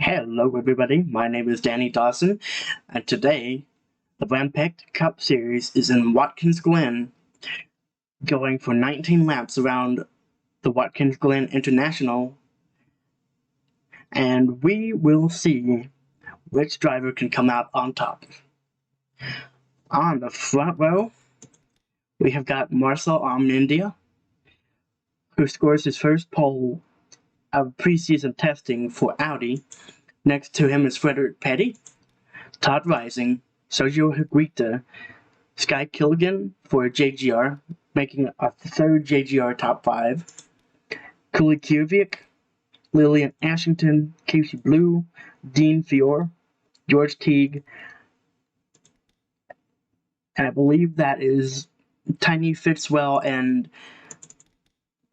Hello everybody, my name is Danny Dawson, and today the RAMPECT Cup Series is in Watkins, Glen, going for 19 laps around the Watkins Glen International, and we will see which driver can come out on top. On the front row, we have got Marcel Armendia, who scores his first pole of preseason testing for Audi. Next to him is Frederick Petty, Todd Rising, Sergio Higuita, Sky Killigan for JGR, making a third JGR top 5, Kuli Kiervik, Lillian Ashington, Casey Blue, Dean Fior, George Teague, and I believe that is Tiny Fitzwell and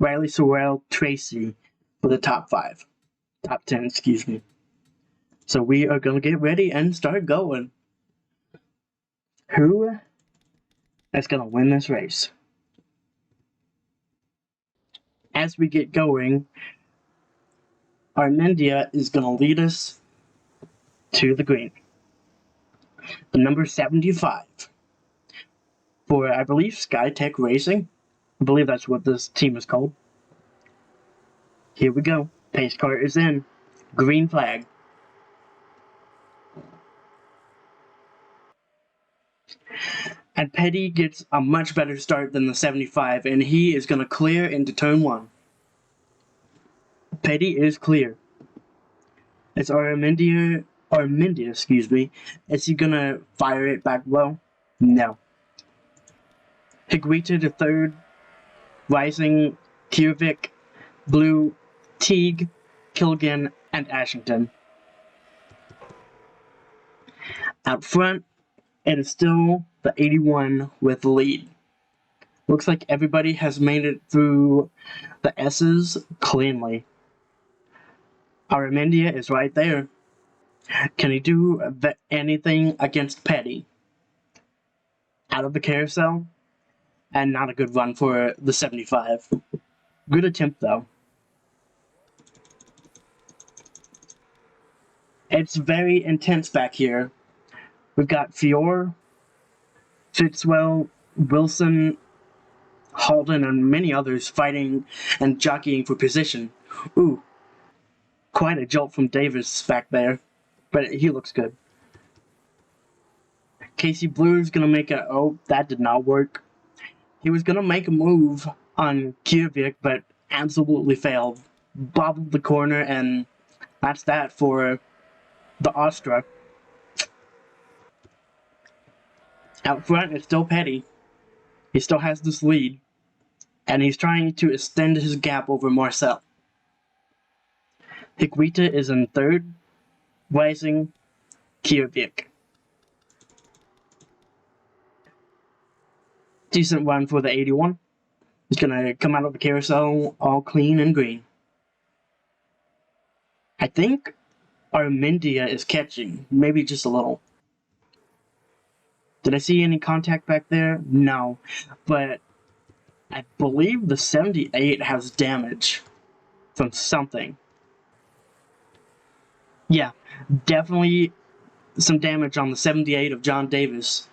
Riley Sorrell Tracy for the top 10, excuse me. So we are going to get ready and start going. Who is going to win this race? As we get going, Armendia is going to lead us to the green. The number 75 for, I believe, SkyTech Racing. I believe that's what this team is called. Here we go. Pace car is in. Green flag. And Petty gets a much better start than the 75, and he is going to clear into turn 1. Petty is clear. It's Armendia, excuse me. Is he going to fire it back low? No. Higuita to third. Rising, Kiervik, Blue, Teague, Killigan, and Ashington. Out front, it is still the 81 with the lead. Looks like everybody has made it through the S's cleanly. Armendia is right there. Can he do anything against Petty? Out of the carousel, and not a good run for the 75. Good attempt though. It's very intense back here. We've got Fior, Fitzwell, Wilson, Halden, and many others fighting and jockeying for position. Ooh, quite a jolt from Davis back there, but he looks good. Casey Blue is going to make a... Oh, that did not work. He was going to make a move on Kiervik, but absolutely failed. Bobbled the corner, and that's that for the Astra. Out front, it's still Petty. He still has this lead, and he's trying to extend his gap over Marcel. Higuita is in third, Rising, Kiervik. Decent run for the 81. He's going to come out of the carousel all clean and green. I think Armendia is catching, maybe just a little. Did I see any contact back there? No. But I believe the 78 has damage from something. Yeah, definitely some damage on the 78 of John Davis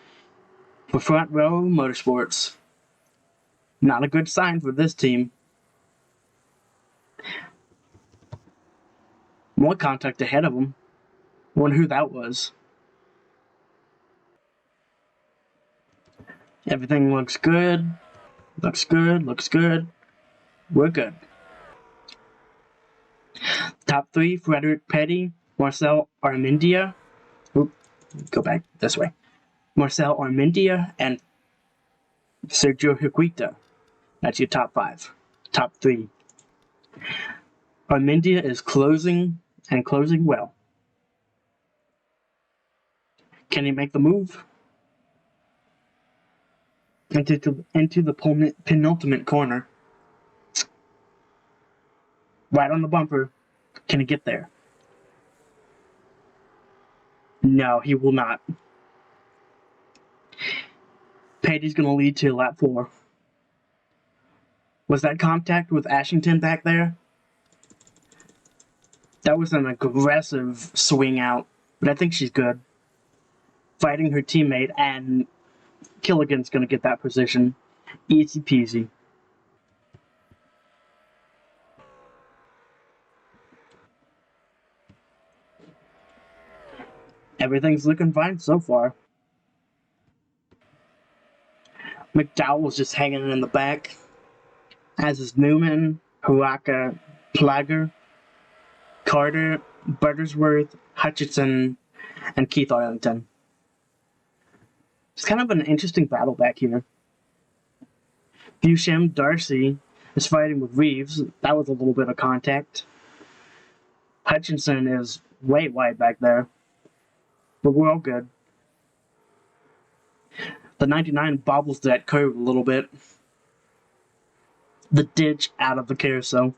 for Front Row Motorsports. Not a good sign for this team. More contact ahead of him. Wonder who that was. Everything looks good. Looks good. Looks good. We're good. Top 3, Frederick Petty, Marcel Armendia. Oop, go back this way. Marcel Armendia and Sergio Higuita. That's your top 5. Top 3. Armendia is closing, and closing well. Can he make the move? Into the penultimate corner. Right on the bumper. Can he get there? No, he will not. Petty's going to lead to lap 4. Was that contact with Ashington back there? That was an aggressive swing out, but I think she's good. Fighting her teammate, and Killigan's gonna get that position. Easy peasy. Everything's looking fine so far. McDowell's just hanging in the back, as is Newman, Huaka, Plager, Carter, Buttersworth, Hutchinson, and Keith Arlington. It's kind of an interesting battle back here. Busham Darcy is fighting with Reeves. That was a little bit of contact. Hutchinson is way wide back there. But we're all good. The 99 bobbles that curve a little bit. The ditch out of the carousel.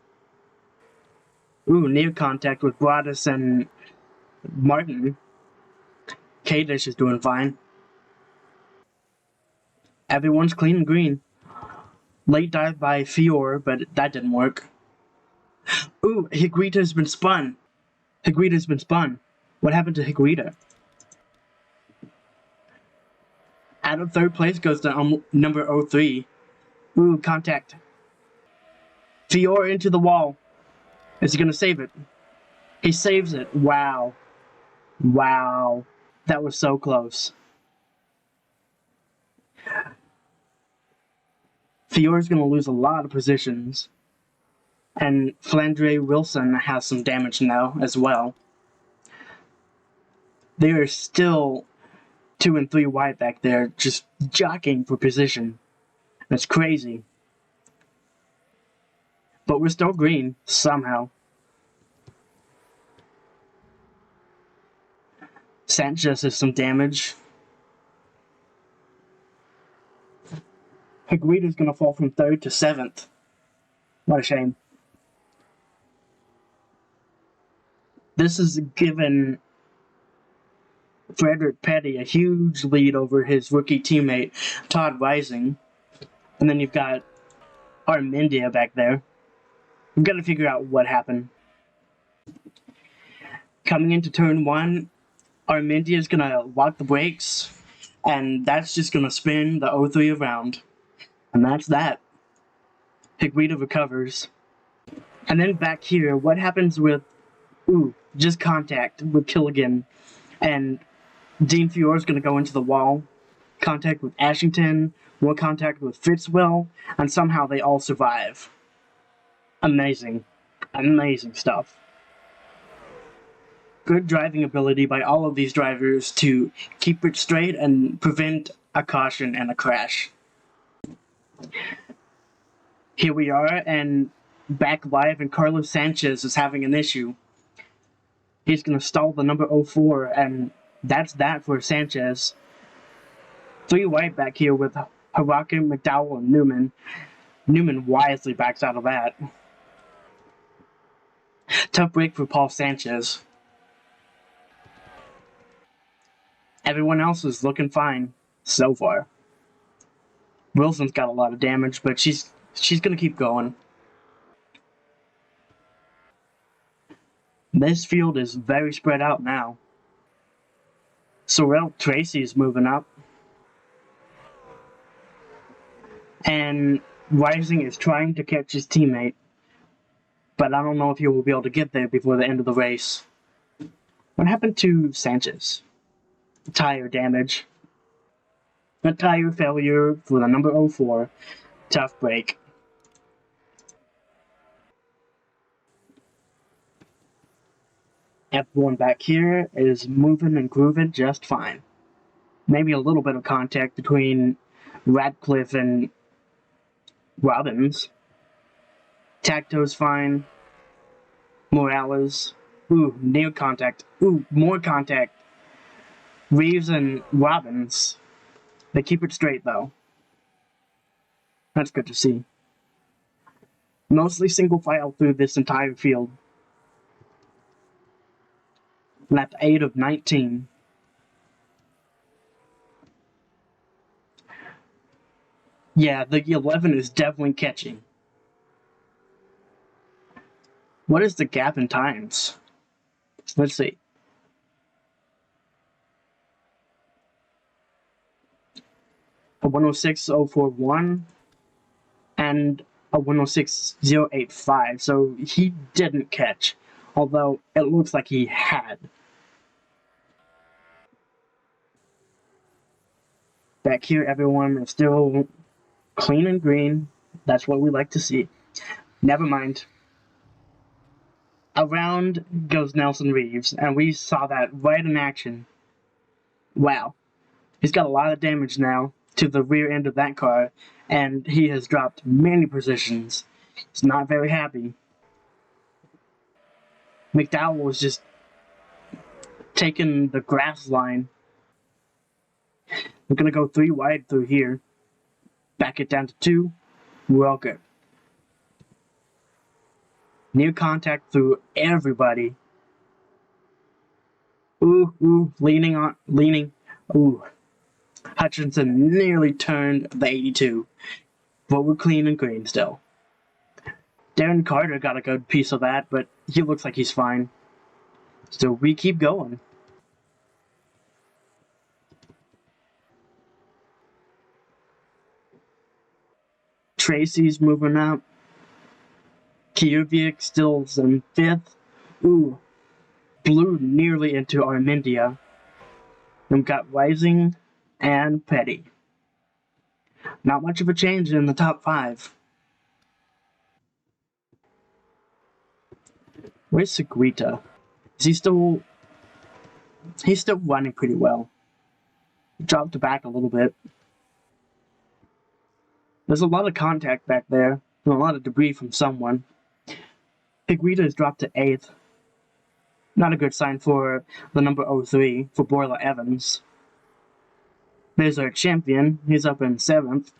Ooh, near contact with Broadus and Martin. K-Dish is doing fine. Everyone's clean and green. Late dive by Fior, but that didn't work. Ooh, Higuita's been spun. Higuita's been spun. What happened to Higuita? Out of third place goes to number 03. Ooh, contact. Fior into the wall. Is he gonna save it? He saves it. Wow. Wow. That was so close. Fior's gonna lose a lot of positions. And Flandre Wilson has some damage now as well. They are still 2 and 3 wide back there, just jockeying for position. That's crazy. But we're still green, somehow. Sanchez has some damage. Higuita's gonna fall from 3rd to 7th. What a shame. This has given Frederick Petty a huge lead over his rookie teammate, Todd Rising. And then you've got Armendia back there. We've got to figure out what happened. Coming into turn 1, Armendia is going to lock the brakes, and that's just going to spin the 0-3 around. And that's that. Higuita recovers. And then back here, what happens with, just contact with Killigan, and Dean Fior's going to go into the wall, contact with Ashington, more contact with Fitzwell, and somehow they all survive. Amazing. Amazing stuff. Good driving ability by all of these drivers to keep it straight and prevent a caution and a crash. Here we are, and back live, and Carlos Sanchez is having an issue. He's going to stall the number 04, and that's that for Sanchez. 3 wide back here with Haraki, McDowell, and Newman. Newman wisely backs out of that. Tough break for Paul Sanchez. Everyone else is looking fine so far. Wilson's got a lot of damage, but she's going to keep going. This field is very spread out now. Sorrel Tracy is moving up. And Rising is trying to catch his teammate. But I don't know if he will be able to get there before the end of the race. What happened to Sanchez? Tire damage. A tire failure for the number 04. Tough break. Everyone back here is moving and grooving just fine. Maybe a little bit of contact between Radcliffe and Robbins. Tacto's fine. Morales. Near contact. More contact. Reeves and Robbins. They keep it straight, though. That's good to see. Mostly single file through this entire field. Lap 8 of 19. Yeah, the 11 is definitely catching. What is the gap in times? Let's see. A 106.041 and a 106.085. So he didn't catch, although it looks like he had. Back here, everyone is still clean and green. That's what we like to see. Never mind. Around goes Nelson Reeves, and we saw that right in action. Wow. He's got a lot of damage now to the rear end of that car, and he has dropped many positions. He's not very happy. McDowell was just taking the grass line. We're going to go 3 wide through here. Back it down to 2. We're all good. Near contact through everybody. Ooh, leaning. Ooh. Hutchinson nearly turned the 82, but we're clean and green still. Darren Carter got a good piece of that, but he looks like he's fine. So we keep going. Tracy's moving up. Kievic still in 5th. Ooh. Blew nearly into Armindia. Then we got Rising and Petty. Not much of a change in the top 5. Where's Seguita? Is he still... He's still running pretty well. Dropped back a little bit. There's a lot of contact back there, and a lot of debris from someone. Higuita has dropped to 8th. Not a good sign for the number 03, for Borla Evans. There's our champion. He's up in 7th.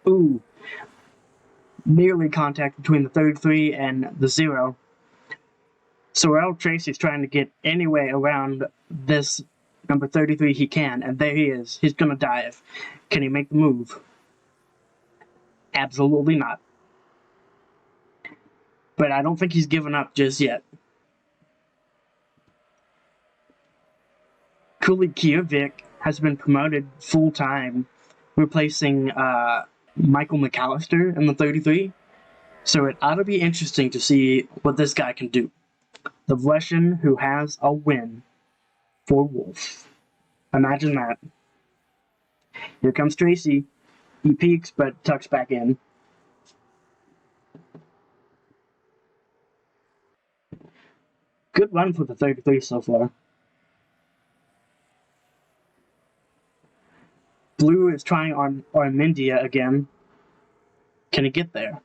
Ooh. Nearly contact between the 33 and the 0. Sorrel Tracy's trying to get any way around this number 33 he can, and there he is. He's gonna dive. Can he make the move? Absolutely not. But I don't think he's given up just yet. Kuli Kievic has been promoted full-time, replacing Michael McAllister in the 33. So it ought to be interesting to see what this guy can do. The Russian who has a win for Wolf. Imagine that. Here comes Tracy. He peeks but tucks back in. Good run for the 33 so far. Blue is trying on Armindia again. Can he get there?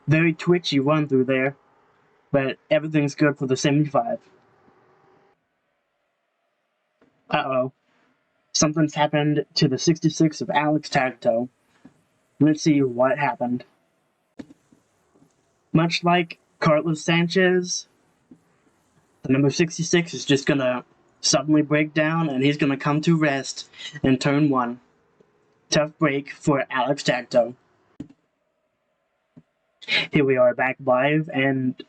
Very twitchy run through there, but everything's good for the 75. Uh-oh. Something's happened to the 66 of Alex Tagto. Let's see what happened. Much like Carlos Sanchez, the number 66 is just gonna suddenly break down, and he's gonna come to rest in turn 1. Tough break for Alex Tagto. Here we are back live, and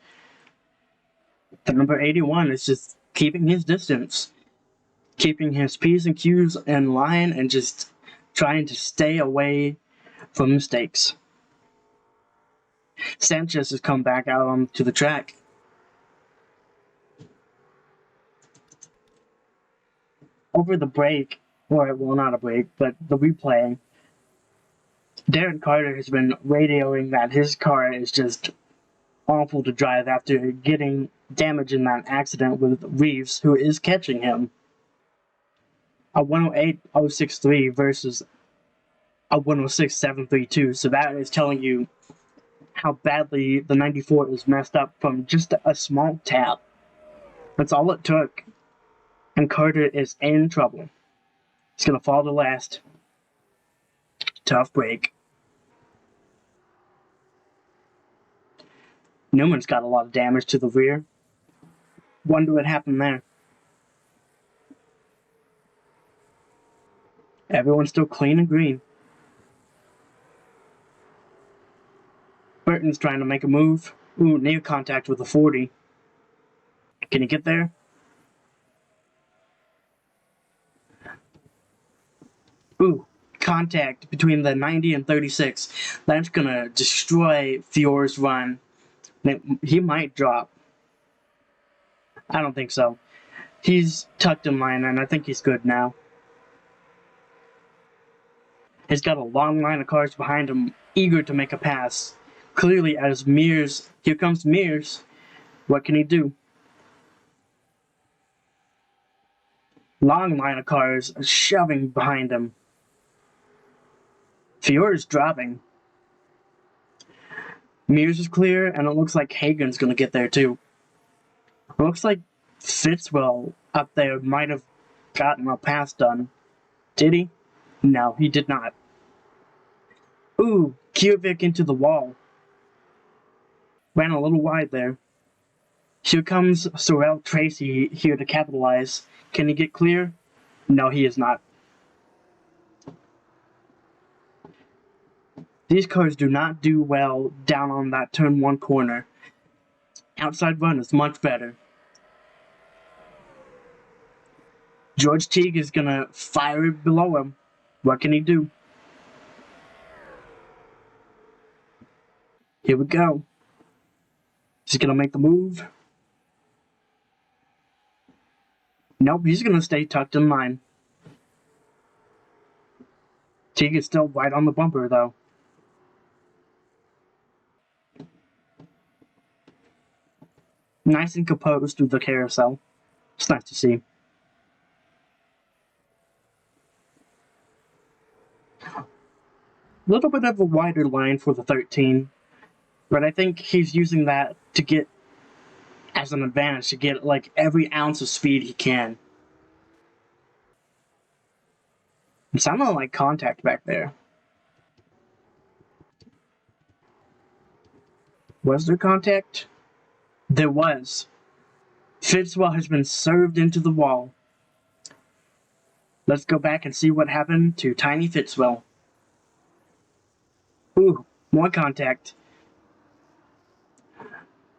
the number 81 is just keeping his distance, keeping his P's and Q's in line, and just trying to stay away from mistakes. Sanchez has come back out onto the track. Over the break, or well, not a break, but the replay, Darren Carter has been radioing that his car is just awful to drive after getting damage in that accident with Reeves, who is catching him. A 108.063 versus a 106.732, so that is telling you how badly the 94 is messed up from just a small tap. That's all it took, and Carter is in trouble. He's gonna fall to last. Tough break. Newman's got a lot of damage to the rear. Wonder what happened there. Everyone's still clean and green. Burton's trying to make a move. Ooh, near contact with a 40. Can he get there? Ooh, contact between the 90 and 36. That's gonna destroy Fior's run. He might drop. I don't think so. He's tucked in line, and I think he's good now. He's got a long line of cars behind him, eager to make a pass. Clearly, as Mears, here comes Mears. What can he do? Long line of cars shoving behind him. Fior is dropping. Mears is clear, and it looks like Hagen's gonna get there too. It looks like Fitzwell up there might have gotten a pass done. Did he? No, he did not. Ooh, Kiovic into the wall. Ran a little wide there. Here comes Sorel Tracy here to capitalize. Can he get clear? No, he is not. These cars do not do well down on that turn 1 corner. Outside run is much better. George Teague is gonna fire it below him. What can he do? Here we go. He's gonna make the move. Nope, he's gonna stay tucked in line. Teague is still right on the bumper though. Nice and composed through the carousel. It's nice to see. A little bit of a wider line for the 13, but I think he's using that to get as an advantage, to get like every ounce of speed he can. It sounded like contact back there. Was there contact? There was. Fitzwell has been served into the wall. Let's go back and see what happened to Tiny Fitzwell. Ooh, more contact.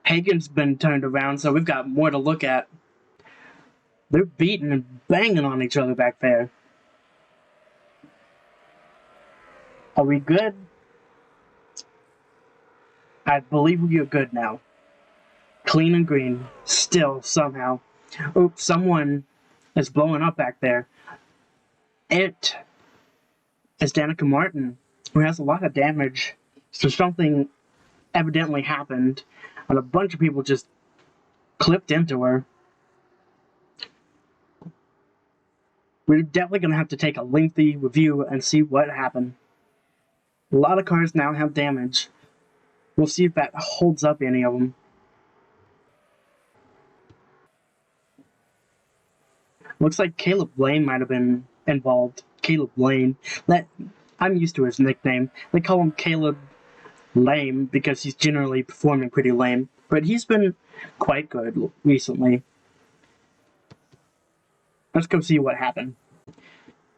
Hagen's been turned around, so we've got more to look at. They're beating and banging on each other back there. Are we good? I believe we are good now. Clean and green. Still, somehow. Oops, someone is blowing up back there. It is Danica Martin, who has a lot of damage. So something evidently happened, and a bunch of people just clipped into her. We're definitely going to have to take a lengthy review and see what happened. A lot of cars now have damage. We'll see if that holds up any of them. Looks like Caleb Lane might have been involved. Caleb Lane. I'm used to his nickname. They call him Caleb Lame because he's generally performing pretty lame. But he's been quite good recently. Let's go see what happened.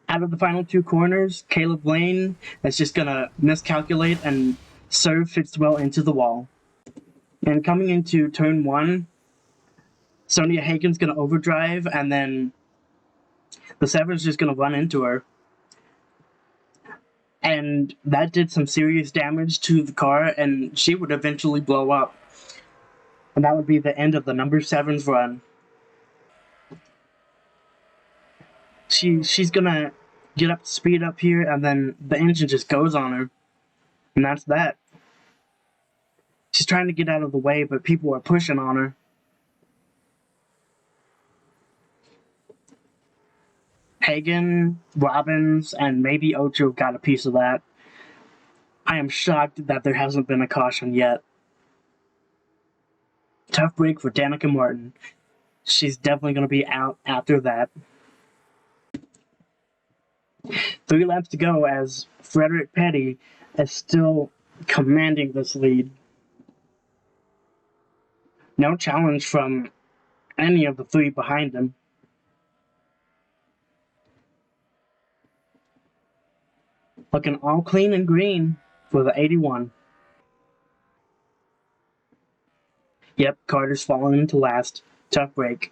Out of the final 2 corners, Caleb Lane is just going to miscalculate and serve Fitzwell into the wall. And coming into turn 1, Sonia Hagen's going to overdrive, and then the 7's just going to run into her. And that did some serious damage to the car, and she would eventually blow up. And that would be the end of the number 7's run. She's going to get up to speed up here, and then the engine just goes on her. And that's that. She's trying to get out of the way, but people are pushing on her. Hagen, Robbins, and maybe Ocho got a piece of that. I am shocked that there hasn't been a caution yet. Tough break for Danica Martin. She's definitely going to be out after that. 3 laps to go as Frederick Petty is still commanding this lead. No challenge from any of the 3 behind him. Looking all clean and green for the 81. Yep, Carter's falling into last. Tough break.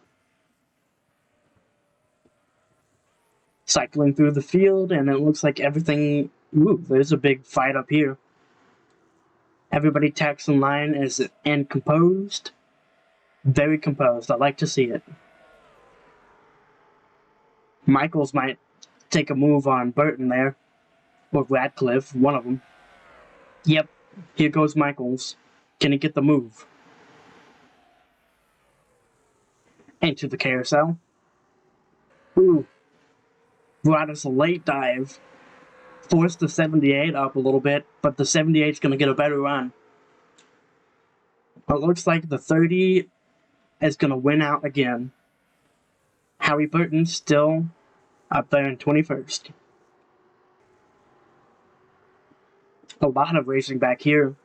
Cycling through the field, and it looks like everything... Ooh, there's a big fight up here. Everybody tacks in line and composed. Very composed. I like to see it. Michaels might take a move on Burton there. Or Radcliffe, one of them. Yep, here goes Michaels. Can he get the move? Into the carousel. Ooh. Brought us a late dive. Forced the 78 up a little bit, but the 78's going to get a better run. It looks like the 30 is going to win out again. Harry Burton's still up there in 21st. A lot of racing back here.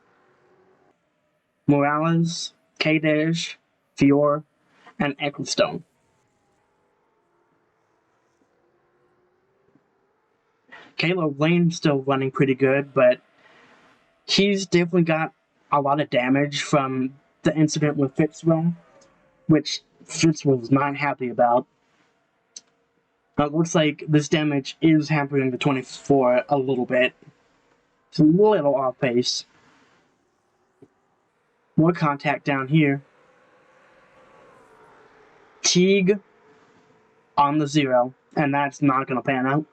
Morales, K-Dash, Fior, and Ecclestone. Caleb Lane's still running pretty good, but he's definitely got a lot of damage from the incident with Fitzwell, which Fitzwell was not happy about. It looks like this damage is hampering the 24 a little bit. It's a little off pace. More contact down here. Teague on the 0, and that's not going to pan out.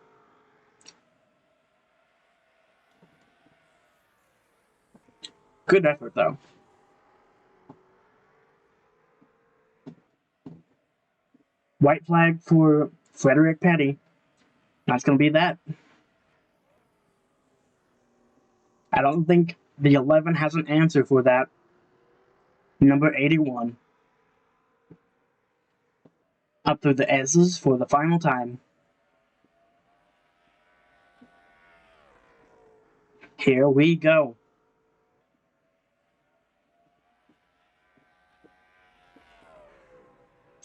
Good effort, though. White flag for Frederick Petty. That's going to be that. I don't think the 11 has an answer for that. Number 81. Up through the S's for the final time. Here we go.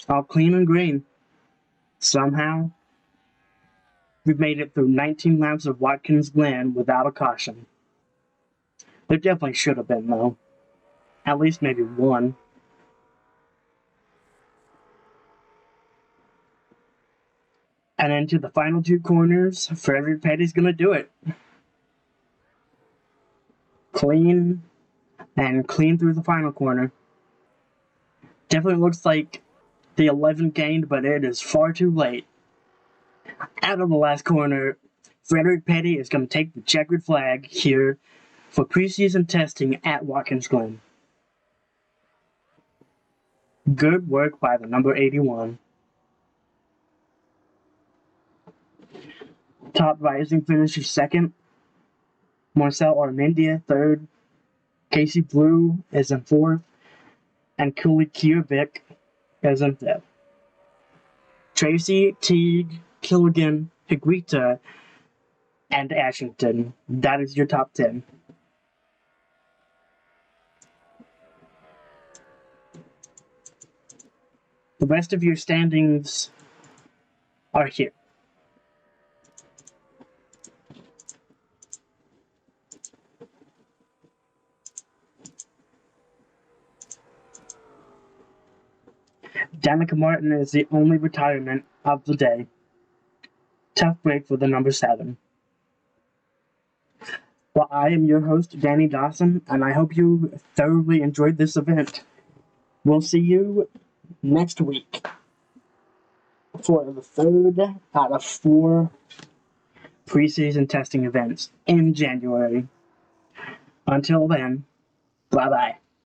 All clean and green. Somehow, we've made it through 19 laps of Watkins Glen without a caution. There definitely should have been, though. At least maybe one. And into the final 2 corners, Frederick Petty's going to do it. Clean, and clean through the final corner. Definitely looks like the 11 gained, but it is far too late. Out of the last corner, Frederick Petty is going to take the checkered flag here for preseason testing at Watkins Glen. Good work by the number 81. Top rising finisher 2nd. Marcel Armendia 3rd. Casey Blue is in 4th. And Kuli Kiervik is in 5th. Tracy, Teague, Killigan, Higuita, and Ashington. That is your top 10. The rest of your standings are here. Danica Martin is the only retirement of the day. Tough break for the number 7. Well, I am your host, Danny Dawson, and I hope you thoroughly enjoyed this event. We'll see you next week for the 3rd out of 4 preseason testing events in January. Until then, bye-bye.